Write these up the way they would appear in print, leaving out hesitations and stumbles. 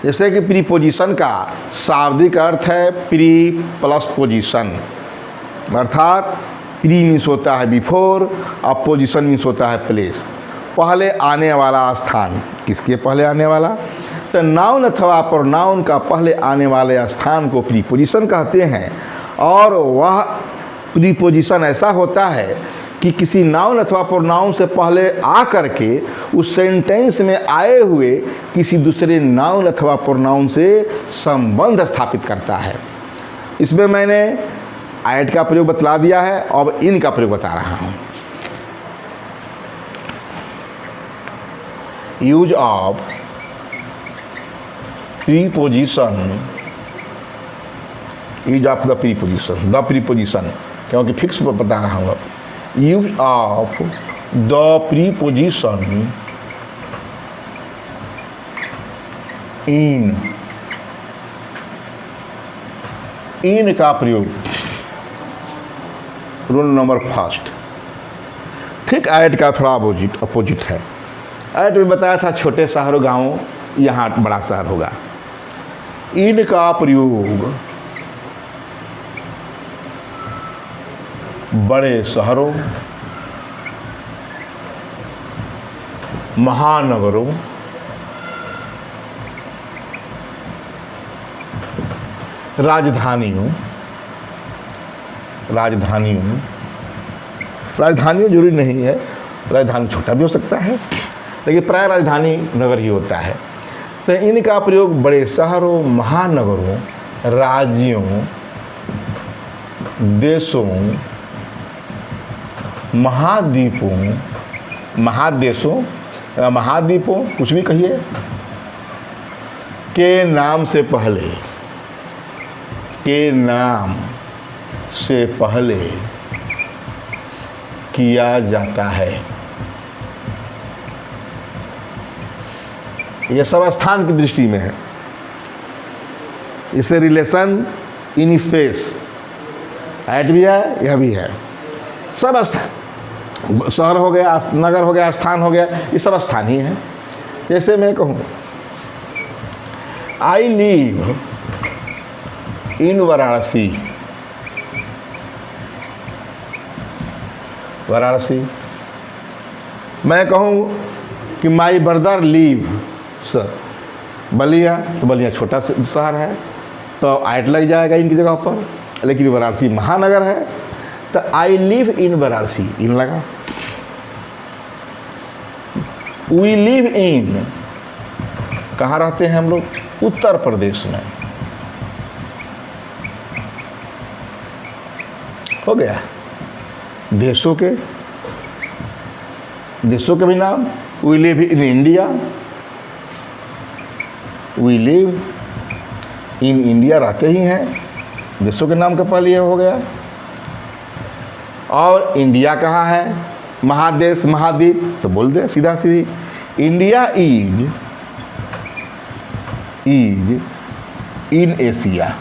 जैसे कि प्रीपोजिशन का शाब्दिक अर्थ है प्री प्लस पोजीशन, अर्थात प्री मीन्स होता है बिफोर और पोजीशन मीन्स होता है प्लेस, पहले आने वाला स्थान। किसके पहले आने वाला? तो नाउन अथवा प्रोनाउन का पहले आने वाले स्थान को प्रीपोजिशन कहते हैं। और वह प्रीपोजिशन ऐसा होता है कि किसी नाउन अथवा प्रोनाउन से पहले आ करके उस सेंटेंस में आए हुए किसी दूसरे नाउन अथवा प्रोनाउन से संबंध स्थापित करता है। इसमें मैंने ऐड का प्रयोग बतला दिया है, अब इन का प्रयोग बता रहा हूँ। Use of preposition, use of the preposition, the preposition, क्योंकि फिक्स बता रहा हूँ। यूज ऑफ द प्रीपोजिशन इन का प्रयोग रूल नंबर फर्स्ट। ठीक ऐड का थोड़ा अपोजिट है। ऐड में बताया था छोटे शहरों गाँव, यहाँ बड़ा शहर होगा। इन का प्रयोग बड़े शहरों, महानगरों, राजधानियों जरूरी नहीं है, राजधानी छोटा भी हो सकता है, लेकिन प्राय राजधानी नगर ही होता है। तो इनका प्रयोग बड़े शहरों, महानगरों, राज्यों, देशों, महाद्वीपों कुछ भी कहिए के नाम से पहले किया जाता है। यह सब स्थान की दृष्टि में है। इसे रिलेशन इन स्पेस ऐड भी है, यह भी है। सब स्थान, शहर हो गया, नगर हो गया, स्थान हो गया, ये सब स्थान ही है। जैसे मैं कहूँ आई लिव इन वाराणसी, मैं कहूँ कि माई ब्रदर लीव बलिया, तो बलिया छोटा शहर है तो ऐड लग जाएगा इनकी जगह पर, लेकिन वाराणसी महानगर है तो आई लिव इन वाराणसी, इन लगा। वी लिव इन, कहाँ रहते हैं हम लोग? उत्तर प्रदेश में। हो गया। देशों के भी नाम, we live in India, we live in India रहते ही हैं, देशों के नाम के पहले हो गया। और इंडिया कहाँ है? महादेश, महाद्वीप, तो बोल दे सीधा सीधी, इंडिया इज इन एशिया,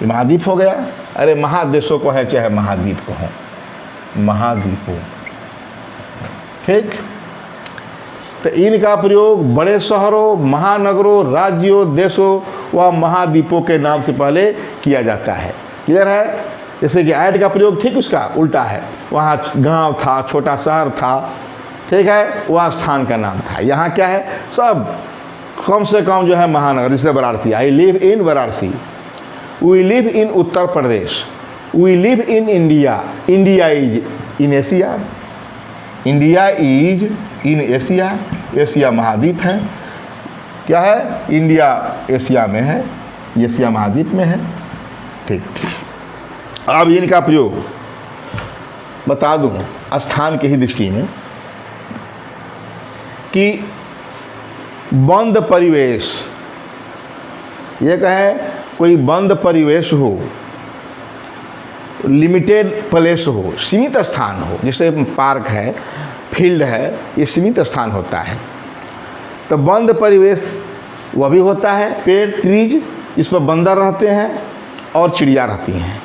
महाद्वीप हो गया। अरे महादेशों को है चाहे महाद्वीप को हो, महाद्वीपों, ठीक। तो इनका प्रयोग बड़े शहरों, महानगरों, राज्यों, देशों व महाद्वीपों के नाम से पहले किया जाता है। क्लियर है? जैसे कि ऐड का प्रयोग ठीक उसका उल्टा है। वहाँ गांव था, छोटा शहर था, ठीक है, वहाँ स्थान का नाम था। यहाँ क्या है? सब कम से कम जो है महानगर, जैसे Varanasi, I live in Varanasi. We live in Uttar Pradesh, we live in India, India is in Asia, India is in Asia, Asia महाद्वीप है। क्या है? इंडिया एशिया में है, एशिया महाद्वीप में है, ठीक। अब इनका प्रयोग बता दूं स्थान की ही दृष्टि में कि बंद परिवेश, ये कहें कोई बंद परिवेश हो, लिमिटेड प्लेस हो, सीमित स्थान हो, जैसे पार्क है, फील्ड है, ये सीमित स्थान होता है। तो बंद परिवेश वह भी होता है, पेड़, ट्रीज, इस पर बंदर रहते हैं और चिड़िया रहती हैं।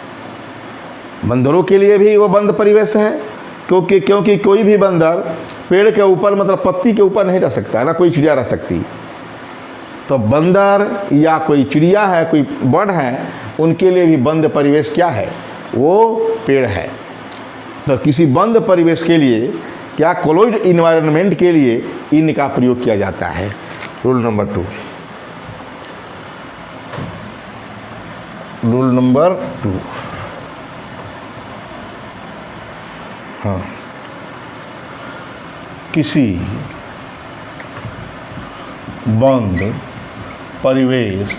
बंदरों के लिए भी वो बंद परिवेश है, क्योंकि कोई भी बंदर पेड़ के ऊपर, मतलब पत्ती के ऊपर नहीं रह सकता है ना, कोई चिड़िया रह सकती। तो बंदर या कोई चिड़िया है, कोई बर्ड है, उनके लिए भी बंद परिवेश क्या है? वो पेड़ है। तो किसी बंद परिवेश के लिए, क्या क्लोज्ड इन्वायरमेंट के लिए इनका प्रयोग किया जाता है। रूल नंबर 2, रूल नंबर 2, हाँ, किसी बंद परिवेश,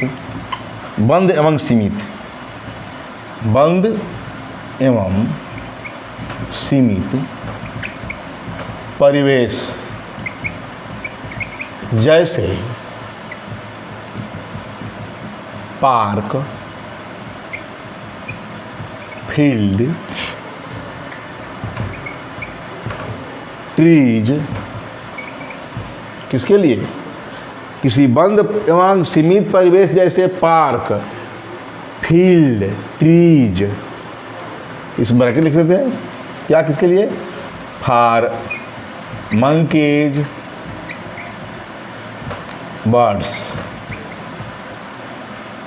बंद एवं सीमित, बंद एवं सीमित परिवेश जैसे पार्क, फील्ड, ट्रीज, किसके लिए? किसी बंद एवं सीमित परिवेश जैसे पार्क, फील्ड, ट्रीज, इस ब्रैकेट लिख देते हैं, क्या किसके लिए? फॉर मंकीज, बर्ड्स,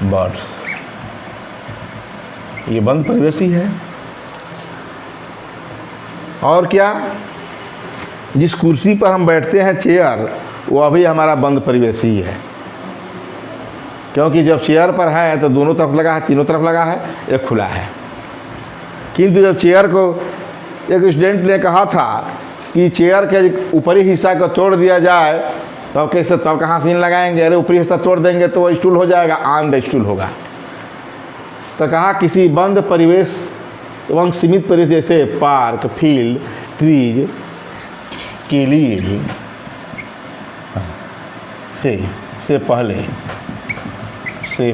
बर्ड्स, ये बंद परिवेश ही है। और क्या? जिस कुर्सी पर हम बैठते हैं, चेयर, वो अभी हमारा बंद परिवेश ही है, क्योंकि जब चेयर पर है तो दोनों तरफ लगा है, तीनों तरफ लगा है, एक खुला है। किंतु जब चेयर को एक स्टूडेंट ने कहा था कि चेयर के ऊपरी हिस्सा को तोड़ दिया जाए, तब कैसे, तब कहाँ सीन लगाएंगे? अरे ऊपरी हिस्सा तोड़ देंगे तो वो स्टूल हो जाएगा, आन स्टूल होगा। तो कहा किसी बंद परिवेश एवं सीमित परिवेश जैसे पार्क, फील्ड, ट्रीज के लिए से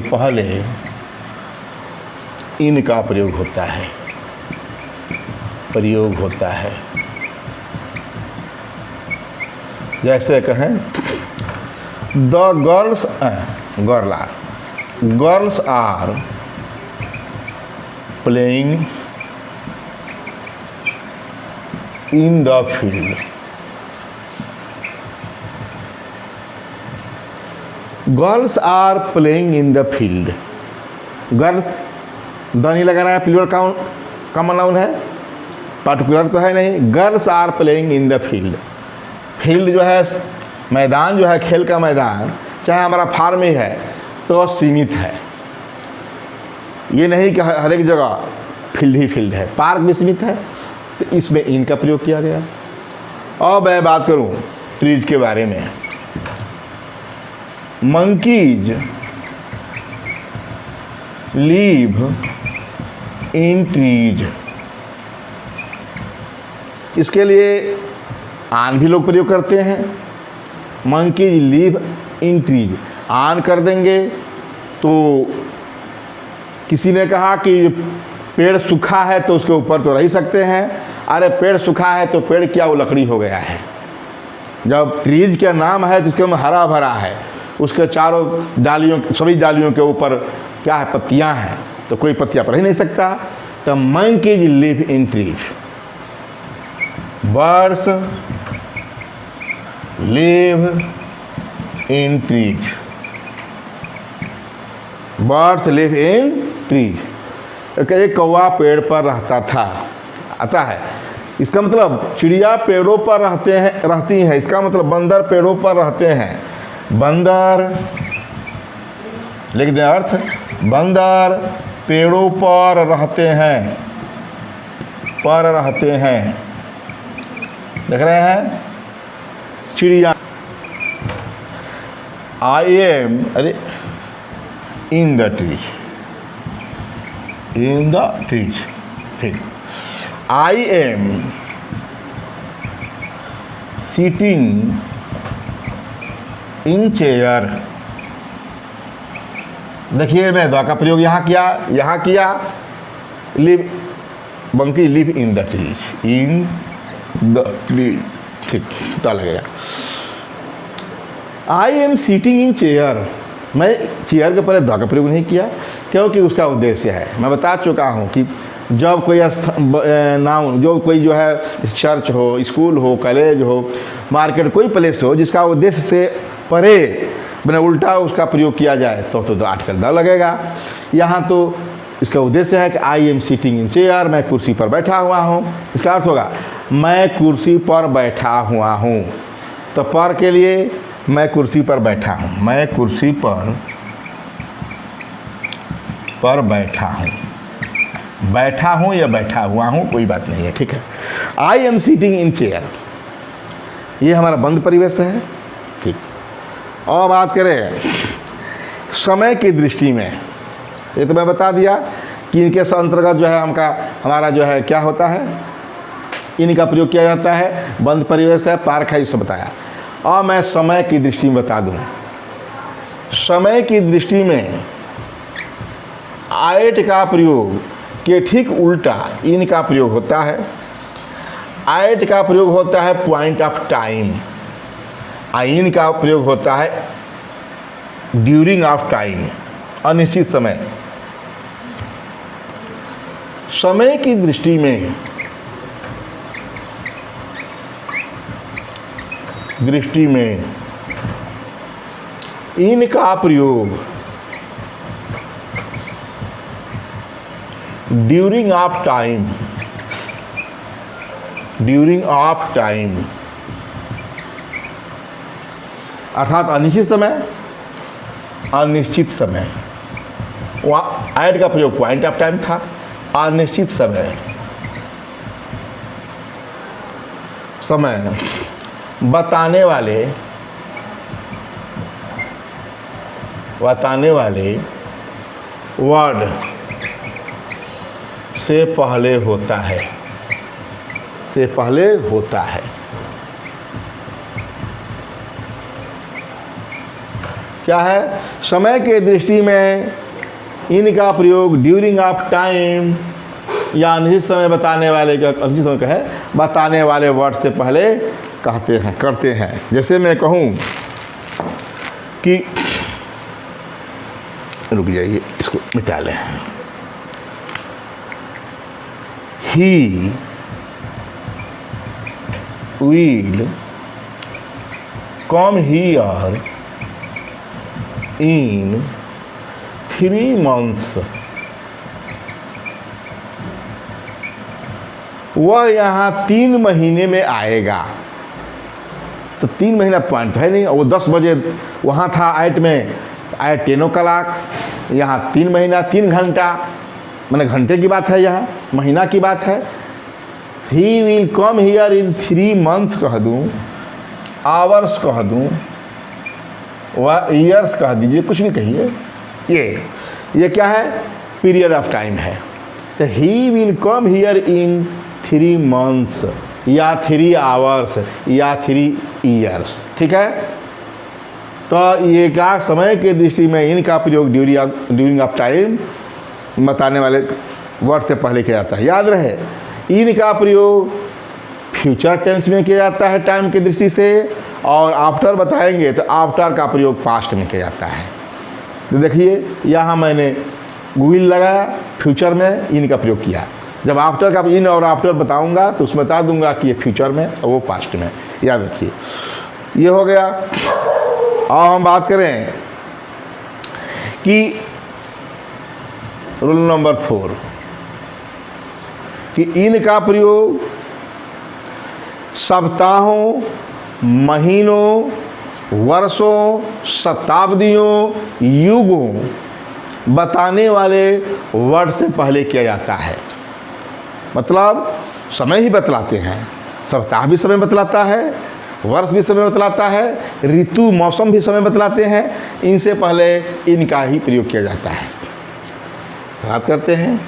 पहले इनका प्रयोग होता है, प्रयोग होता है। जैसे कहें the girls are playing in the field. Girls are playing in the field. Girls the नहीं लगाना है, प्लूरल कॉमन नाउन है, पार्टिकुलर तो है नहीं। Girls are playing in the field. Field जो है मैदान, जो है खेल का मैदान, चाहे हमारा फार्म ही है तो सीमित है। ये नहीं कि हर एक जगह फील्ड ही फील्ड है, पार्क भी सीमित है, तो इसमें इनका प्रयोग किया गया। और मैं बात करूं ट्रीज के बारे में। मंकीज लीव इन ट्रीज, इसके लिए आन भी लोग प्रयोग करते हैं। मंकीज लीव इन ट्रीज, आन कर देंगे तो किसी ने कहा कि पेड़ सूखा है तो उसके ऊपर तो रह सकते हैं। अरे पेड़ सूखा है तो पेड़ क्या, वो लकड़ी हो गया है। जब ट्रीज का नाम है तो उसके में हरा भरा है, उसके चारों डालियों, सभी डालियों के ऊपर क्या है, पत्तियां हैं, तो कोई पत्तियां पर रह नहीं सकता। तो monkeys live in trees, birds live in trees, birds live in trees. एक कौवा पेड़ पर रहता था, आता है, इसका मतलब चिड़िया पेड़ों पर रहती हैं। इसका मतलब बंदर पेड़ों पर रहते हैं। बंदर लिख दें अर्थ, बंदर पेड़ों पर रहते हैं, पर रहते हैं। देख रहे हैं चिड़िया। आई एम, अरे in the trees, in the trees, ठीक। I am sitting in chair. देखिए मैं द का प्रयोग यहाँ किया, live, monkey live in the trees, in the trees, ठीक, तो लगेगा। I am sitting in chair, मैं चेयर के पहले द का प्रयोग नहीं किया, क्योंकि उसका उद्देश्य है, मैं बता चुका हूँ कि जब कोई नाउन, जो है चर्च हो, स्कूल हो, कॉलेज हो, मार्केट, कोई प्लेस हो जिसका उद्देश्य से परे मैंने उल्टा उसका प्रयोग किया जाए तो 8 का 10 लगेगा। यहाँ तो इसका उद्देश्य है कि आई एम सिटिंग इन चेयर, मैं कुर्सी पर बैठा हुआ हूँ। इसका अर्थ होगा मैं कुर्सी पर बैठा हुआ हूँ। तो पर के लिए मैं कुर्सी पर बैठा हूँ, मैं कुर्सी पर बैठा हूँ, बैठा हूँ या बैठा हुआ हूँ कोई बात नहीं है, ठीक है। आई एम सिटिंग इन चेयर, ये हमारा बंद परिवेश है, ठीक। और बात करें समय की दृष्टि में, ये तो मैं बता दिया कि इनके अंतर्गत जो है हमारा जो है क्या होता है, इनका प्रयोग किया जाता है, बंद परिवेश है, पार्क है, इससे बताया। और मैं समय की दृष्टि में बता दूं, समय की दृष्टि में आयट का प्रयोग के ठीक उल्टा इनका प्रयोग होता है। आयट का प्रयोग होता है पॉइंट ऑफ टाइम, इन का प्रयोग होता है ड्यूरिंग ऑफ टाइम, अनिश्चित समय। समय की दृष्टि में इनका प्रयोग ड्यूरिंग ऑफ टाइम, अर्थात अनिश्चित समय। वहाँ ऐड का प्रयोग पॉइंट ऑफ टाइम था, अनिश्चित समय बताने वाले वर्ड से पहले होता है, क्या है? समय के दृष्टि में इनका प्रयोग ड्यूरिंग ऑफ टाइम या अनिश्चित समय बताने वाले वर्ड से पहले करते हैं। जैसे मैं कहूँ कि, रुक जाइए इसको मिटा लें, ही will come here in 3 months। वह यहाँ 3 महीने में आएगा। तो 3 महीना पॉइंट है नहीं, वो 10 बजे वहाँ था आइट में, आइट 10 o'clock, यहाँ 3 महीना 3 घंटा, मैंने घंटे की बात है, यहाँ महीना की बात है। He will come here in 3 months कह दूँ, आवर्स कह दूँ, वह ईयर्स कह दीजिए, कुछ भी कहिए, ये क्या है? पीरियड ऑफ टाइम है। तो he will come here in 3 months या 3 hours या 3 years, ठीक है। तो ये क्या, समय के दृष्टि में इनका प्रयोग ड्यूरिंग ऑफ टाइम बताने वाले वर्ड से पहले किया जाता है। याद रहे, इनका प्रयोग फ्यूचर टेंस में किया जाता है टाइम की दृष्टि से, और आफ्टर बताएंगे तो आफ्टर का प्रयोग पास्ट में किया जाता है। तो देखिए यहाँ मैंने विल लगाया, फ्यूचर में इनका प्रयोग किया। जब आफ्टर का इन और आफ्टर बताऊंगा तो उसमें बता दूंगा कि ये फ्यूचर में और वो पास्ट में, याद रखिए। ये हो गया। और हम बात करें कि रूल नंबर 4 कि इनका प्रयोग सप्ताहों, महीनों, वर्षों, शताब्दियों, युगों बताने वाले वर्ड से पहले किया जाता है। मतलब समय ही बतलाते हैं, सप्ताह भी समय बतलाता है, वर्ष भी समय बतलाता है, ऋतु मौसम भी समय बतलाते हैं, इनसे पहले इनका ही प्रयोग किया जाता है। बात करते हैं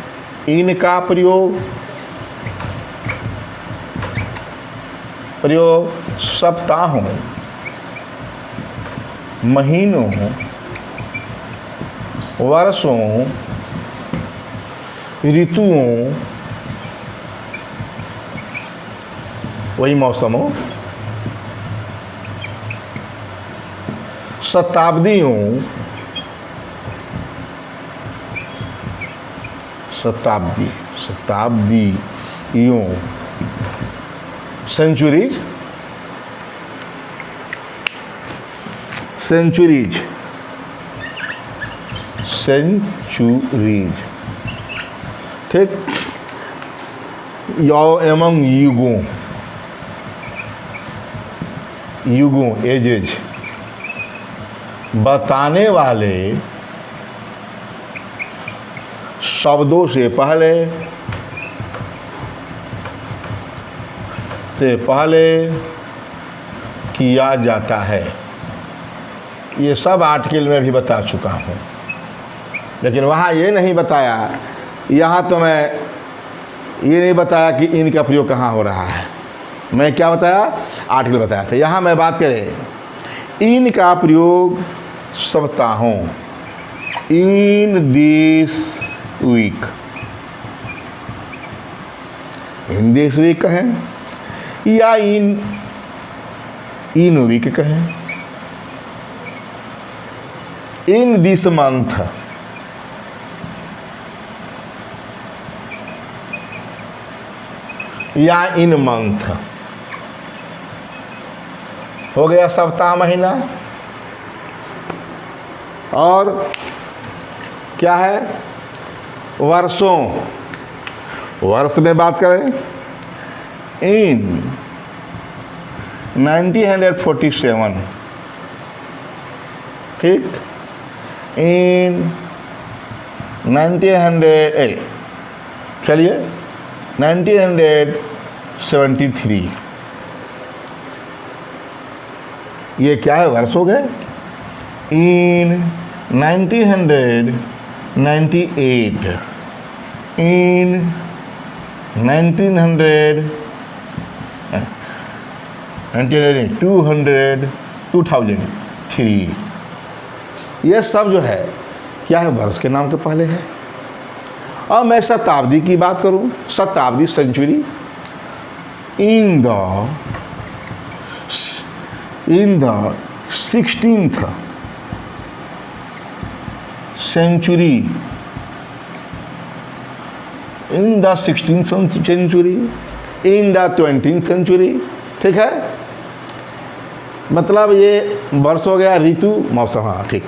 इनका प्रयोग सप्ताहों, महीनों, वर्षों, ऋतुओं, वही मौसमों, शताब्दियों, शताब्दियों, सेंचुरीज, सेंचुरीज, सेंचुरीज, ठीक। यो एमंग युगों, युगों, एजेज, बताने वाले शब्दों से पहले किया जाता है। ये सब आर्टिकल में भी बता चुका हूँ, लेकिन वहाँ ये नहीं बताया, यहाँ तो मैं ये नहीं बताया कि इन का प्रयोग कहाँ हो रहा है। मैं क्या बताया, आर्टिकल बताया था। यहाँ मैं बात करें इन का प्रयोग सप्ताहों, in this week, in this week कहें या इन वीक कहें, इन दिस मंथ, या इन मंथ। हो गया सप्ताह, महीना। और क्या है, वर्षों, वर्ष में बात करें इन 1947, ठीक, इन 1900, चलिए 1973, ये क्या है, वर्ष हो गए। इन 1998, इन 2003, ये सब जो है क्या है, वर्ष के नाम के पहले है। अब मैं शताब्दी की बात करूं, शताब्दी, century, in the 16th century, in the 16th century, in the 20th century, ठीक है। मतलब ये वर्ष हो गया, ऋतु, मौसम, हाँ ठीक।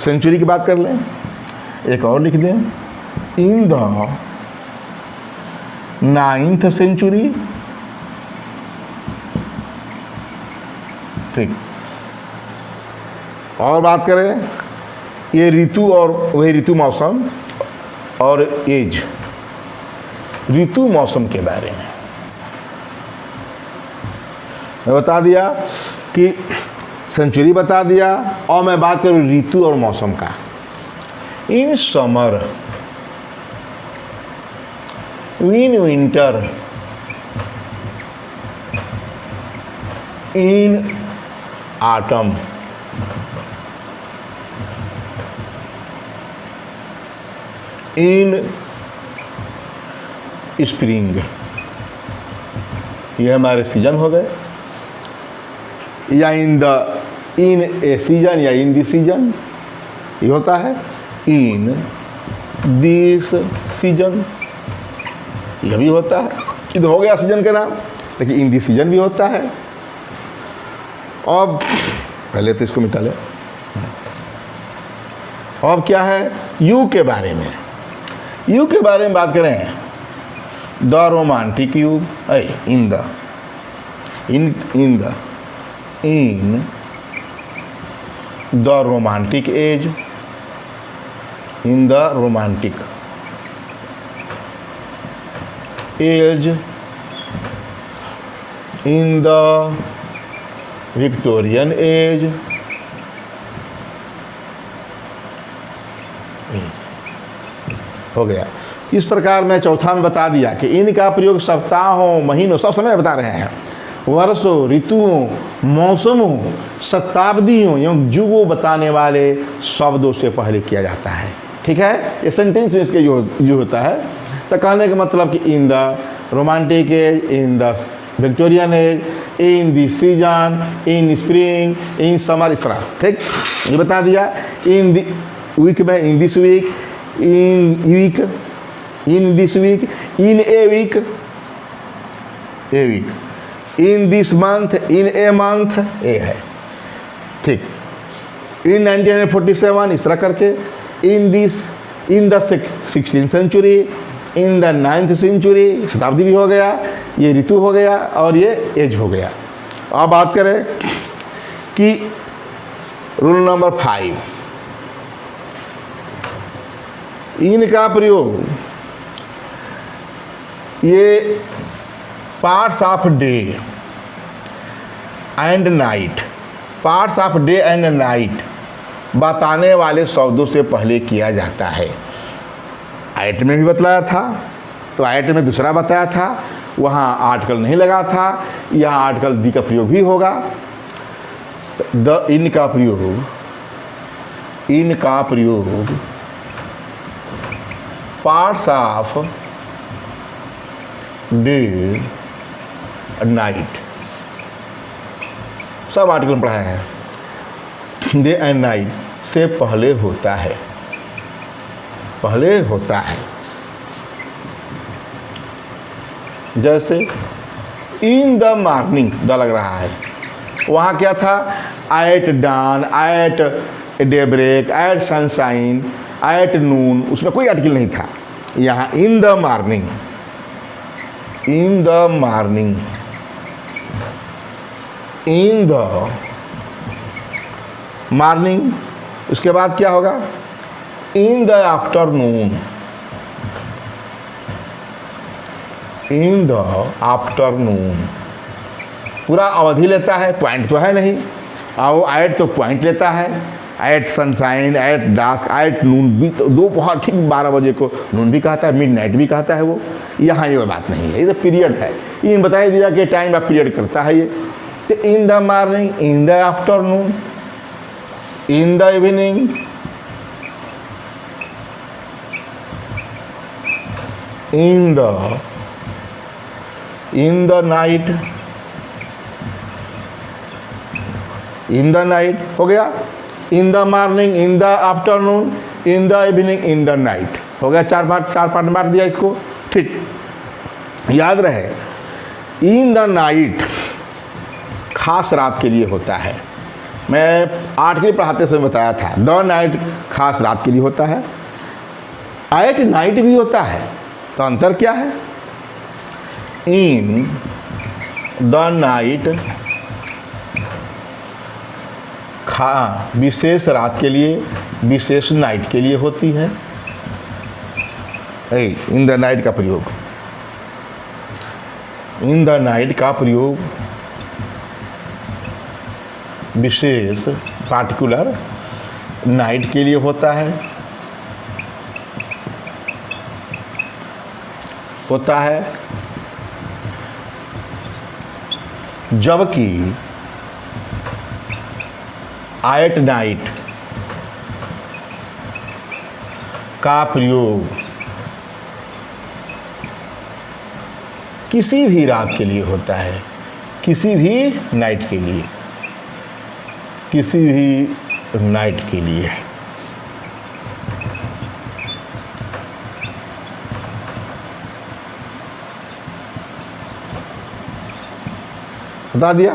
सेंचुरी की बात कर लें, एक और लिख दें, इन द 9th century, ठीक। और बात करें ये ऋतु, और वही ऋतु, मौसम और एज, ऋतु मौसम के बारे में मैं बता दिया कि सेंचुरी बता दिया। और मैं बात करूँ ऋतु और मौसम का, in summer, in winter, in autumn, in spring, ये हमारे सीजन हो गए। या इन ए सीजन, या इन दिस सीजन, ये होता है इन दिस सीजन, यह भी होता है। इधर हो गया सीजन का नाम, लेकिन इन दिस सीजन भी होता है। अब पहले तो इसको मिटा ले। अब क्या है, युग के बारे में, युग के बारे में बात करें, द रोमांटिक युग, in the romantic as, in the romantic as, in the Victorian age, हो गया। इस प्रकार मैं चौथा में बता दिया कि इनका प्रयोग सप्ताहों, महीनों, सब समय बता रहे हैं, वर्षों, ऋतुओं, मौसमों, शताब्दियों एवं युगों बताने वाले शब्दों से पहले किया जाता है, ठीक है। ये सेंटेंस में इसके जो होता है, तो कहने का मतलब कि in the romantic as, in the Victorian age, in this season, in spring, in summer, इस तरह, ठीक। ये बता दिया। इन द वीक में in this week, in week, in this week, in a week, a week, in this month, in a month, a है, ठीक। In 1947 इस तरह करके, in the 16th century, in the 9th century, शताब्दी भी हो गया, ये ऋतु हो गया और ये एज हो गया। अब बात करें कि रूल नंबर 5, इनका प्रयोग ये parts of day and night, parts of day and night बताने वाले शब्दों से पहले किया जाता है। आयट में भी बतलाया था, तो आयट में दूसरा बताया था, वहाँ आर्टिकल नहीं लगा था, यहाँ आर्टिकल दी का प्रयोग भी होगा। द इनका प्रयोग parts of day night, sub article में पढ़ाया है। डे एंड नाइट से पहले होता है, पहले होता है। जैसे इन द मॉर्निंग, द लग रहा है, वहाँ क्या था, at dawn, at daybreak, at sunshine, at noon, उसमें कोई आर्टिकल नहीं था। यहाँ in the morning, in the morning, in the morning, उसके बाद क्या होगा, in the afternoon, in the afternoon, पूरा अवधि लेता है, पॉइंट तो है नहीं, और एट तो पॉइंट लेता है, at sunshine, at dusk, at noon भी, तो दोपहर ठीक 12 बजे को नून भी कहता है, मिड नाइट भी कहता है वो। यहाँ ये बात नहीं है, ये तो पीरियड है, इन बताया दिया कि टाइम आप पीरियड करता है ये। तो इन the morning, in the afternoon, in the evening, in the night, in the night हो गया, इन the morning, in the afternoon, in the evening, in the night हो गया। चार पार्ट में बांट दिया इसको, ठीक। याद रहे, इन द नाइट खास रात के लिए होता है। मैं आर्टिकल पढ़ाते समय बताया था, द नाइट खास रात के लिए होता है, एट नाइट भी होता है। तो अंतर क्या है, इन द नाइट विशेष रात के लिए, विशेष नाइट के लिए होती है। इन द नाइट का प्रयोग, इन द नाइट का प्रयोग विशेष पार्टिकुलर नाइट के लिए होता है, जबकि एट नाइट का प्रयोग किसी भी रात के लिए होता है, किसी भी नाइट के लिए, किसी भी नाइट के लिए। बता दिया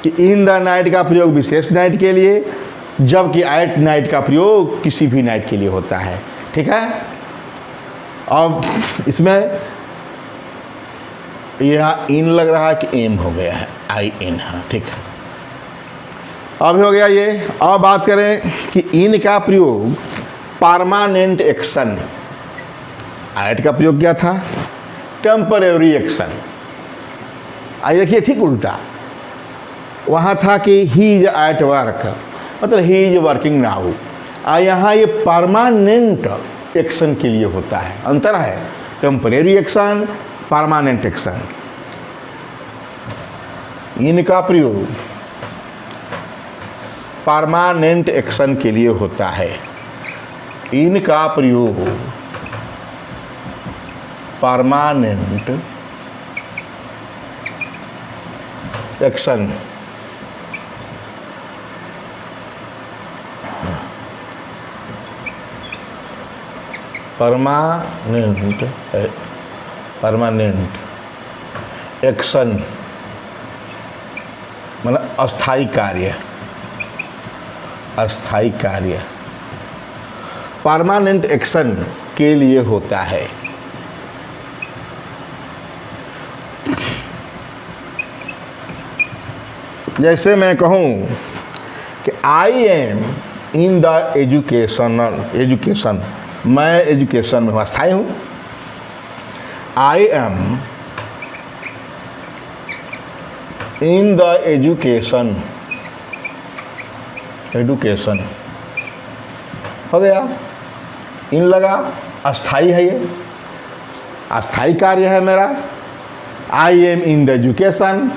कि इन द नाइट का प्रयोग विशेष नाइट के लिए, जबकि एट नाइट का प्रयोग किसी भी नाइट के लिए होता है। ठीक है, अब इसमें यह इन लग रहा है कि एम हो गया है, आई एन, हाँ ठीक है, अब हो गया ये। अब बात करें कि इन का प्रयोग परमानेंट एक्शन, एट का प्रयोग क्या था, टेम्परेरी एक्शन। आइए देखिए ठीक उल्टा, वहाँ था कि ही इज एट वर्क, मतलब ही इज वर्किंग नाउ, यहाँ ये परमानेंट एक्शन के लिए होता है। अंतर है, टेम्परेरी एक्शन, परमानेंट एक्शन। इनका प्रयोग परमानेंट एक्शन के लिए होता है, इनका प्रयोग परमानेंट एक्शन, परमानेंट एक्शन मतलब अस्थाई कार्य, अस्थाई कार्य परमानेंट एक्शन के लिए होता है। जैसे मैं कहूँ कि आई एम इन द एजुकेशन, मैं एजुकेशन में अस्थाई हूँ। I am in the education हो गया, इन लगा, अस्थाई है, ये अस्थाई कार्य है मेरा। आई एम इन द एजुकेशन,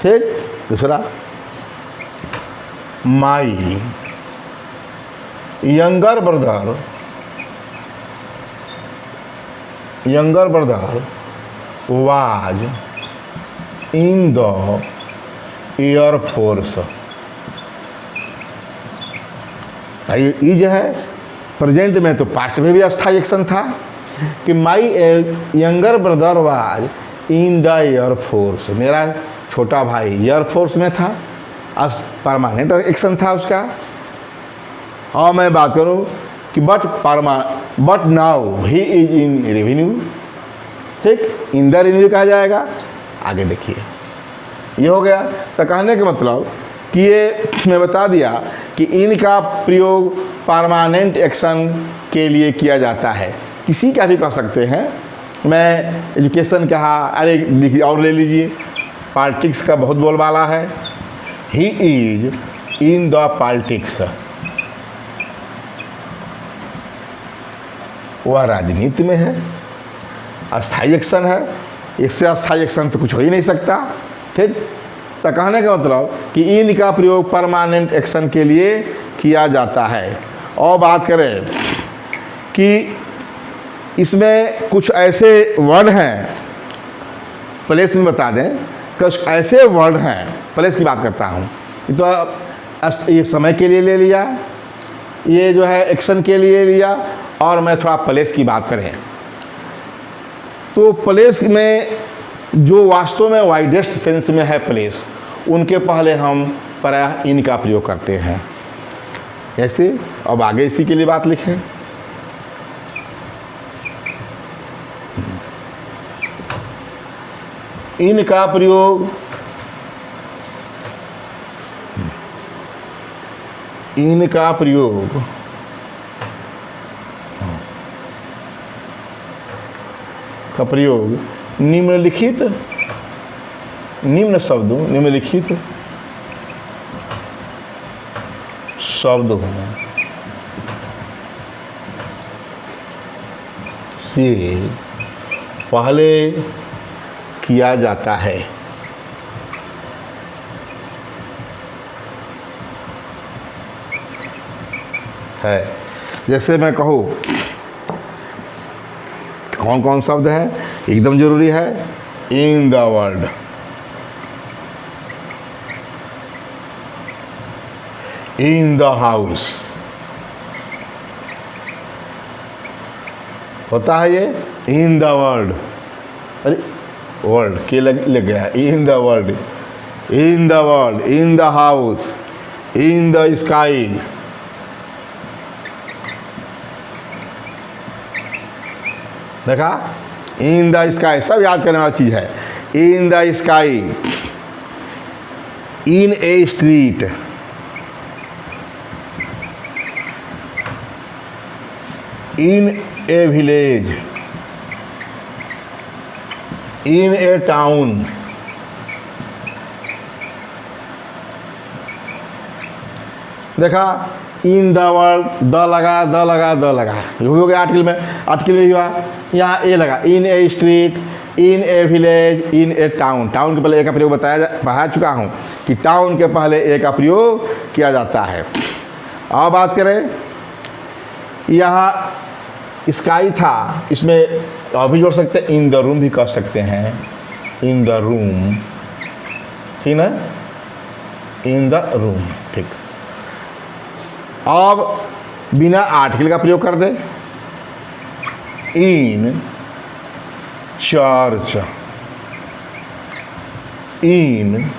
ठीक। दूसरा, my younger brother was in the air force. ये जो है प्रेजेंट में, तो पास्ट में भी अस्थाई एक्शन था कि my younger brother was in the air force, मेरा छोटा भाई एयरफोर्स में था, परमानेंट एक्शन था उसका। और मैं बात करूं कि but now he is in revenue, ठीक, इन द रेवेन्यू कहा जाएगा। आगे देखिए, ये हो गया। तो कहने का मतलब कि ये मैं बता दिया कि इनका प्रयोग परमानेंट एक्शन के लिए किया जाता है। किसी का भी कह सकते हैं। मैं एजुकेशन कहा, अरे और ले लीजिए, पॉलिटिक्स का बहुत बोलबाला है। He is in the politics, वह राजनीति में है, अस्थाई एक्शन है। इससे अस्थाई एक्शन तो कुछ हो ही नहीं सकता, ठीक। तो कहने का मतलब कि इन का प्रयोग परमानेंट एक्शन के लिए किया जाता है। और बात करें कि इसमें कुछ ऐसे वर्ड हैं, प्लेस में बता दें, कुछ ऐसे वर्ड हैं, प्लेस की बात करता हूँ, तो ये समय के लिए ले लिया, ये जो है एक्शन के लिए लिया, और मैं थोड़ा प्लेस की बात करें तो प्लेस में जो वास्तव में वाइडेस्ट सेंस में है प्लेस, उनके पहले हम प्रायः इन का प्रयोग करते हैं। ऐसे अब आगे इसी के लिए बात लिखें। इन का प्रयोग निम्नलिखित शब्दों से पहले किया जाता है। जैसे मैं कहूँ, कौन कौन शब्द है, एकदम जरूरी है। In the world, in the house, होता है ये इन द वर्ल्ड, अरे वर्ल्ड के लग गया, in the world, in the world, in the house, in the sky. देखा, इन द स्काई, सब याद करने वाली चीज है। In the sky, in a street, in a village, in a town. देखा, इन द वर्ल्ड, द लगा, ये हो गया आर्टिकल में, आर्टिकल में हुआ। यहाँ ए लगा, in a street, in a village, in a town. Town के पहले ए का प्रयोग पढ़ा चुका हूँ कि टाउन के पहले ए का प्रयोग किया जाता है। अब बात करें, यहाँ स्काई था, इसमें अभी जोड़ सकते हैं, इन द रूम भी कह सकते हैं, इन द रूम, ठीक ना, इन द रूम, ठीक। अब बिना आर्टिकल का प्रयोग कर दे, इन चर्च, इन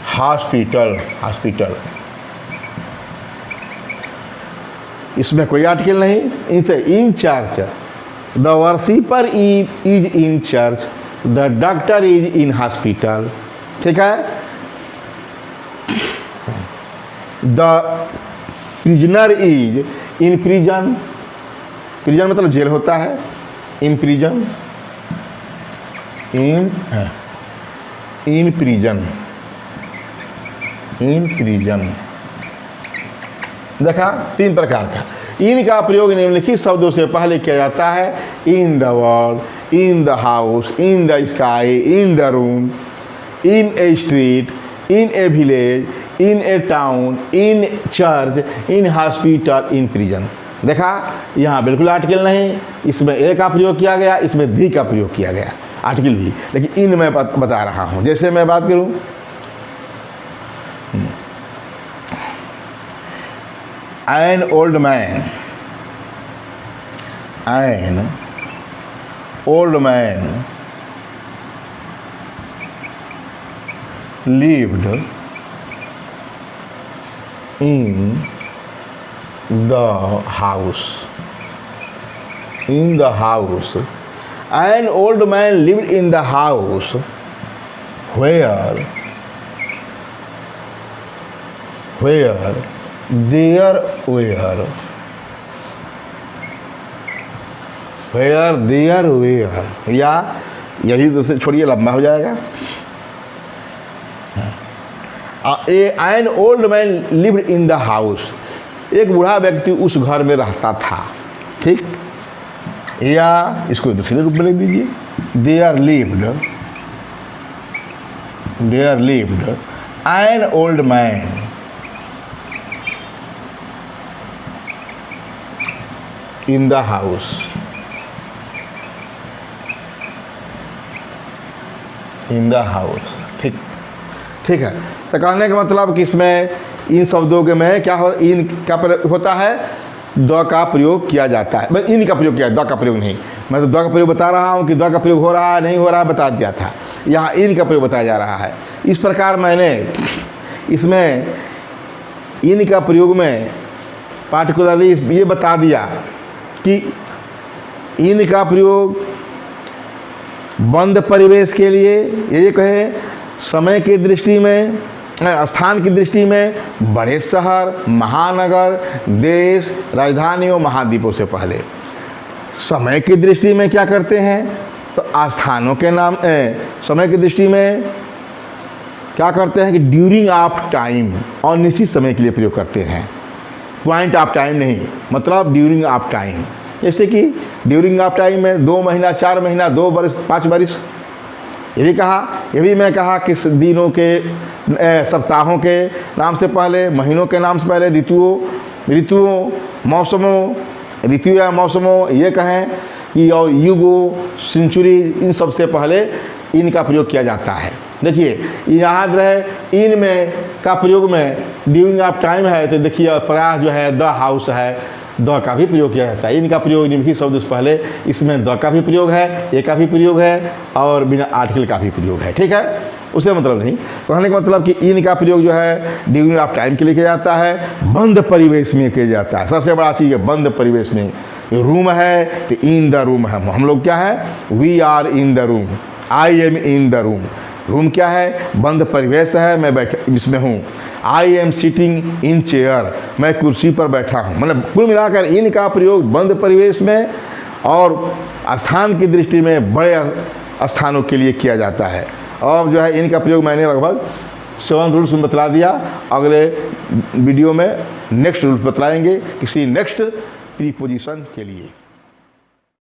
हॉस्पिटल, इसमें कोई आर्टिकल नहीं, इनसे in charge, the worshipper is in church, the doctor is in hospital, ठीक है। The prisoner is in prison, prison मतलब जेल होता है, in prison, in prison, in prison. देखा, 3 प्रकार का। इन का प्रयोग निम्नलिखित शब्दों से पहले किया जाता है, in the world, in the house, in the sky, in the room, in a street, in a village, in a town, in church, in hospital, in prison. देखा, यहाँ बिल्कुल आर्टिकल नहीं, इसमें ए का प्रयोग किया गया, इसमें दी का प्रयोग किया गया, आर्टिकल भी, लेकिन इन मैं बता रहा हूँ। जैसे मैं बात करूँ, an old man, an old man lived in the house, in the house. An old man lived in the house where there were, या यही तो से छोड़िए, लंबा हो जाएगा। An old man lived in the house, एक बूढ़ा व्यक्ति उस घर में रहता था, ठीक। या इसको दूसरे रूप में लिख दीजिए, there lived an old man in the house, in the house, ठीक, ठीक है। तो कहने का मतलब कि इसमें इन शब्दों के में क्या हो, इन का होता है, द का प्रयोग किया जाता है। बस इन का प्रयोग किया, द का प्रयोग नहीं। मैं तो द का प्रयोग बता रहा हूँ कि द का प्रयोग हो रहा है नहीं हो रहा है बता दिया था, यहाँ इन का प्रयोग बताया जा रहा है। इस प्रकार मैंने इसमें इन का प्रयोग में पार्टिकुलरली ये बता दिया कि इन का प्रयोग बंद परिवेश के लिए, ये कहे समय की दृष्टि में, स्थान की दृष्टि में, बड़े शहर, महानगर, देश, राजधानियों, महाद्वीपों से पहले। समय की दृष्टि में क्या करते हैं, तो स्थानों के नाम, समय की दृष्टि में क्या करते हैं कि ड्यूरिंग ऑफ टाइम, और निश्चित समय के लिए प्रयोग करते हैं, पॉइंट ऑफ टाइम नहीं, मतलब ड्यूरिंग ऑफ टाइम। जैसे कि ड्यूरिंग ऑफ टाइम में 2 महीना, 4 महीना, 2 वर्ष, 5 वर्ष, ये भी कहा। ये भी मैं कहा कि दिनों के, सप्ताहों के नाम से पहले, महीनों के नाम से पहले, ऋतुओं, मौसमों, ऋतु या मौसमों, ये कहें कि और युगों, सेंचुरी, इन सब से पहले इन का प्रयोग किया जाता है। देखिए, याद रहे इन में का प्रयोग में ड्यूरिंग ऑफ टाइम है, तो देखिए प्रायः जो है द हाउस है, द का भी प्रयोग किया जाता है। इनका प्रयोग निम्नलिखित शब्द से पहले, इसमें द का भी प्रयोग है, ए का भी प्रयोग है, और बिना आर्टिकल का भी प्रयोग है, ठीक है। उससे मतलब नहीं, कहने का मतलब कि इन का प्रयोग जो है ड्यूरिंग ऑफ टाइम के लिए किया जाता है, बंद परिवेश में किया जाता है। सबसे बड़ा चीज़ है बंद परिवेश में। रूम है तो इन द रूम है, हम लोग क्या है, we are in the room, I am in the room. Room क्या है, बंद परिवेश है, मैं बैठा इसमें हूँ। I am sitting in chair, मैं कुर्सी पर बैठा हूँ। मतलब कुल मिलाकर इन का प्रयोग बंद परिवेश में और स्थान की दृष्टि में बड़े स्थानों के लिए किया जाता है। और जो है इनका प्रयोग मैंने लगभग 7 रूल्स में बतला दिया। अगले वीडियो में नेक्स्ट रूल्स बतलाएंगे किसी नेक्स्ट प्रीपोजिशन के लिए।